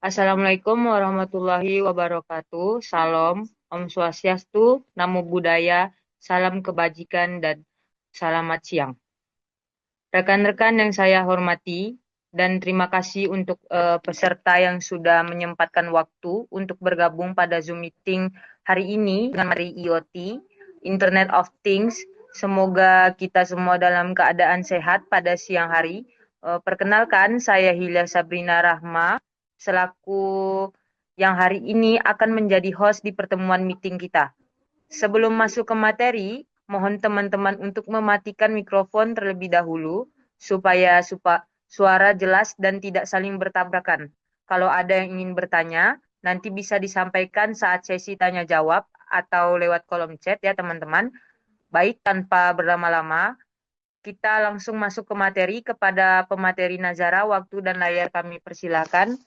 Assalamualaikum warahmatullahi wabarakatuh. Salam, Om Swastiastu, Namo Buddhaya, salam kebajikan dan selamat siang. Rekan-rekan yang saya hormati dan terima kasih untuk peserta yang sudah menyempatkan waktu untuk bergabung pada Zoom meeting hari ini dengan materi IoT, Internet of Things. Semoga kita semua dalam keadaan sehat pada siang hari. Perkenalkan, saya Hilya Sabrina Rahma, selaku yang hari ini akan menjadi host di pertemuan meeting kita. Sebelum masuk ke materi, mohon teman-teman untuk mematikan mikrofon terlebih dahulu supaya suara jelas dan tidak saling bertabrakan. Kalau ada yang ingin bertanya, nanti bisa disampaikan saat sesi tanya jawab atau lewat kolom chat ya teman-teman. Baik, tanpa berlama-lama, kita langsung masuk ke materi. Kepada pemateri Nazara, waktu dan layar kami persilahkan.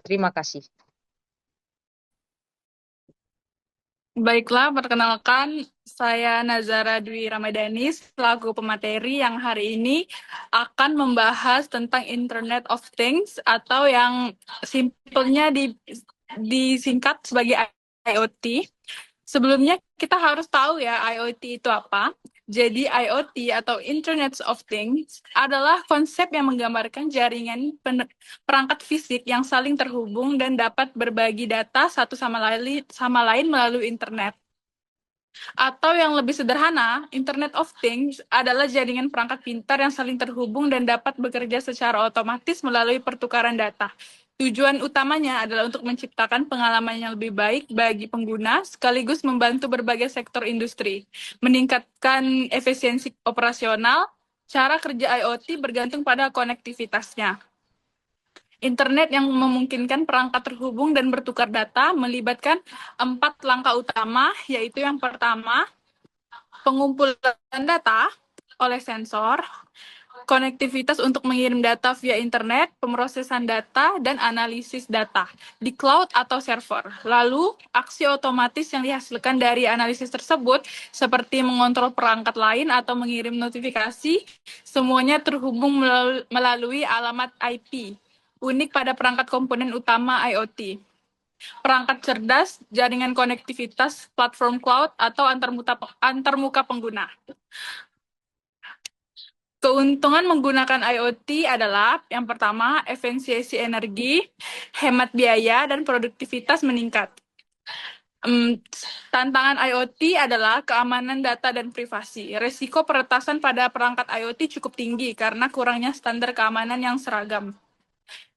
Terima kasih. Baiklah, perkenalkan saya Nazara Dwi Ramadhani selaku pemateri yang hari ini akan membahas tentang Internet of Things atau yang simpelnya disingkat sebagai IoT. Sebelumnya kita harus tahu ya IoT itu apa. Jadi IoT atau Internet of Things adalah konsep yang menggambarkan jaringan perangkat fisik yang saling terhubung dan dapat berbagi data satu sama lain melalui internet. Atau yang lebih sederhana, Internet of Things adalah jaringan perangkat pintar yang saling terhubung dan dapat bekerja secara otomatis melalui pertukaran data. Tujuan utamanya adalah untuk menciptakan pengalaman yang lebih baik bagi pengguna, sekaligus membantu berbagai sektor industri, meningkatkan efisiensi operasional. Cara kerja IoT bergantung pada konektivitasnya. Internet yang memungkinkan perangkat terhubung dan bertukar data melibatkan 4 langkah utama, yaitu yang pertama, pengumpulan data oleh sensor, konektivitas untuk mengirim data via internet, pemrosesan data, dan analisis data di cloud atau server. Lalu, aksi otomatis yang dihasilkan dari analisis tersebut, seperti mengontrol perangkat lain atau mengirim notifikasi, semuanya terhubung melalui alamat IP, unik pada perangkat komponen utama IoT. Perangkat cerdas, jaringan konektivitas, platform cloud, atau antarmuka pengguna. Keuntungan menggunakan IoT adalah yang pertama, efisiensi energi, hemat biaya, dan produktivitas meningkat. Tantangan IoT adalah keamanan data dan privasi. Risiko peretasan pada perangkat IoT cukup tinggi karena kurangnya standar keamanan yang seragam.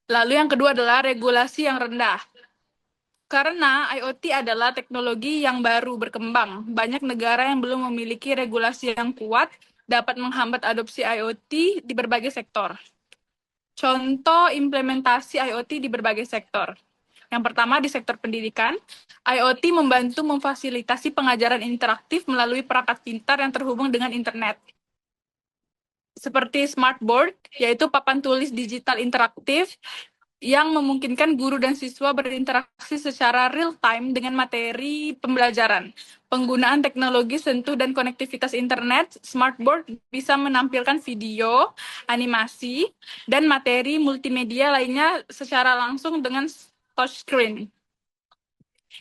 Lalu yang kedua adalah regulasi yang rendah. Karena IoT adalah teknologi yang baru berkembang, banyak negara yang belum memiliki regulasi yang kuat dapat menghambat adopsi IoT di berbagai sektor. Contoh implementasi IoT di berbagai sektor. Yang pertama di sektor pendidikan, IoT membantu memfasilitasi pengajaran interaktif melalui perangkat pintar yang terhubung dengan internet. Seperti smartboard, yaitu papan tulis digital interaktif yang memungkinkan guru dan siswa berinteraksi secara real-time dengan materi pembelajaran. Penggunaan teknologi sentuh dan konektivitas internet, smartboard bisa menampilkan video, animasi, dan materi multimedia lainnya secara langsung dengan touchscreen.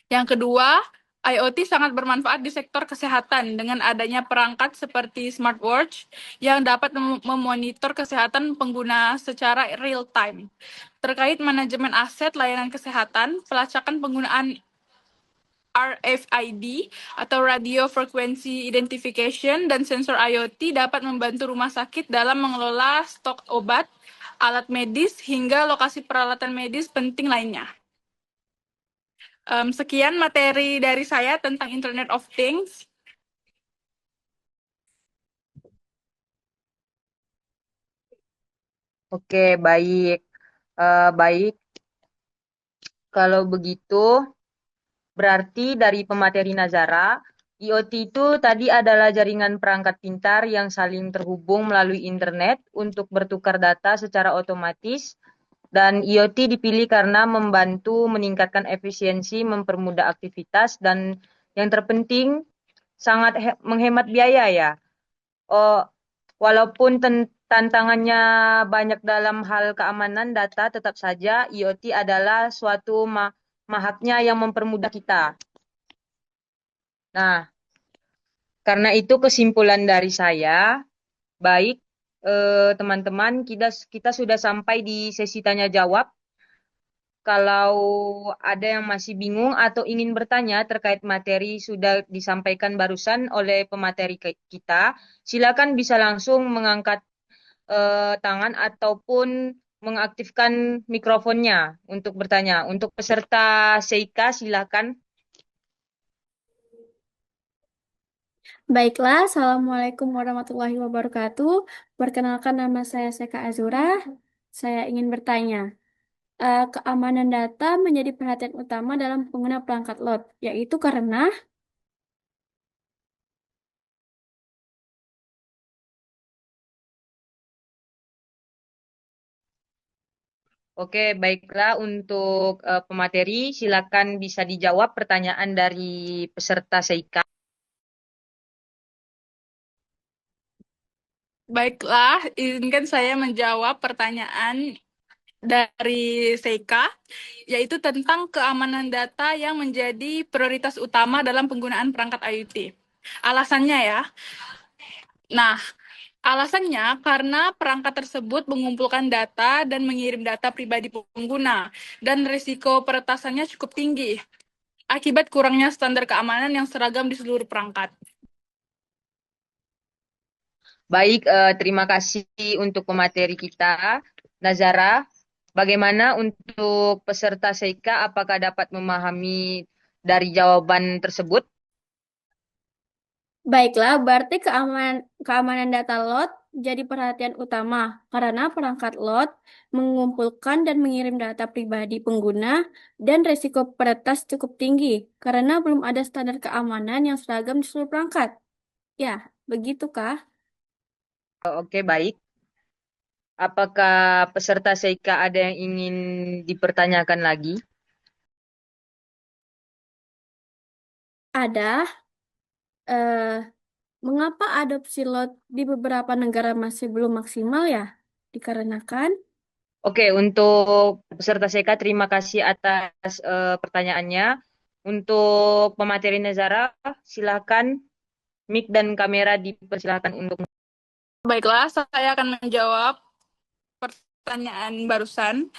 Yang kedua, IoT sangat bermanfaat di sektor kesehatan dengan adanya perangkat seperti smartwatch yang dapat memonitor kesehatan pengguna secara real-time. Terkait manajemen aset layanan kesehatan, pelacakan penggunaan RFID atau Radio Frequency Identification dan sensor IoT dapat membantu rumah sakit dalam mengelola stok obat, alat medis, hingga lokasi peralatan medis penting lainnya. Sekian materi dari saya tentang Internet of Things. Oke, baik. Baik, kalau begitu, berarti dari pemateri Nazara, IoT itu tadi adalah jaringan perangkat pintar yang saling terhubung melalui internet untuk bertukar data secara otomatis, dan IoT dipilih karena membantu meningkatkan efisiensi, mempermudah aktivitas, dan yang terpenting sangat menghemat biaya ya. Oh, walaupun tantangannya banyak dalam hal keamanan data, tetap saja IoT adalah suatu mahaknya yang mempermudah kita. Nah, karena itu kesimpulan dari saya, baik teman-teman, kita sudah sampai di sesi tanya jawab. Kalau ada yang masih bingung atau ingin bertanya terkait materi sudah disampaikan barusan oleh pemateri kita, silakan bisa langsung mengangkat tangan ataupun mengaktifkan mikrofonnya untuk bertanya. Untuk peserta Seika, silakan. Baiklah, Assalamualaikum warahmatullahi wabarakatuh. Perkenalkan nama saya Seka Azura. Saya ingin bertanya, keamanan data menjadi perhatian utama dalam pengguna perangkat lot, yaitu karena Oke, baiklah untuk pemateri, silakan bisa dijawab pertanyaan dari peserta Seika. Baiklah, izinkan saya menjawab pertanyaan dari Seika, yaitu tentang keamanan data yang menjadi prioritas utama dalam penggunaan perangkat IoT. Alasannya ya, nah, alasannya karena perangkat tersebut mengumpulkan data dan mengirim data pribadi pengguna, dan risiko peretasannya cukup tinggi akibat kurangnya standar keamanan yang seragam di seluruh perangkat. Baik, terima kasih untuk pemateri kita. Nazara, bagaimana untuk peserta Seika? Apakah dapat memahami dari jawaban tersebut? baiklah, berarti keamanan data lot jadi perhatian utama karena perangkat lot mengumpulkan dan mengirim data pribadi pengguna dan risiko peretas cukup tinggi karena belum ada standar keamanan yang seragam di seluruh perangkat. Ya, begitukah? Oke, baik. Apakah peserta Seika ada yang ingin dipertanyakan lagi? Ada. eh Mengapa adopsi lot di beberapa negara masih belum maksimal ya? Dikarenakan, Oke, untuk peserta Seika, terima kasih atas pertanyaannya. Untuk pemateri Nazara, silakan mic dan kamera dipersilakan untuk. Baiklah, saya akan menjawab pertanyaan barusan.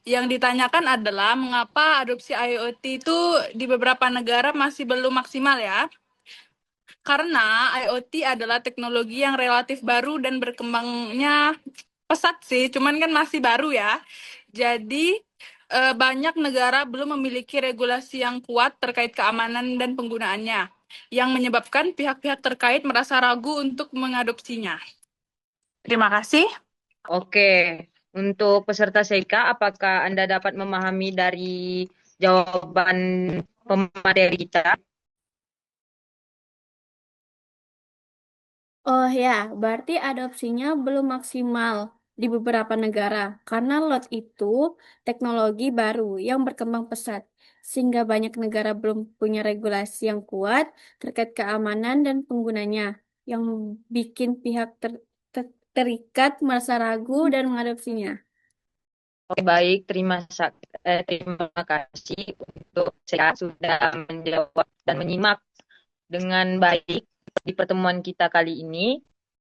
Yang ditanyakan adalah mengapa adopsi IoT itu di beberapa negara masih belum maksimal ya? Karena IoT adalah teknologi yang relatif baru dan berkembangnya pesat sih, cuman kan masih baru ya. Jadi banyak negara belum memiliki regulasi yang kuat terkait keamanan dan penggunaannya, yang menyebabkan pihak-pihak terkait merasa ragu untuk mengadopsinya. Terima kasih. Oke, untuk peserta Seika, apakah Anda dapat memahami dari jawaban pemateri kita? oh ya, berarti adopsinya belum maksimal di beberapa negara karena lot itu teknologi baru yang berkembang pesat, sehingga banyak negara belum punya regulasi yang kuat terkait keamanan dan penggunanya, yang bikin pihak terikat merasa ragu dan mengadopsinya. Oke, baik. Terima kasih untuk saya sudah menjawab dan menyimak dengan baik di pertemuan kita kali ini.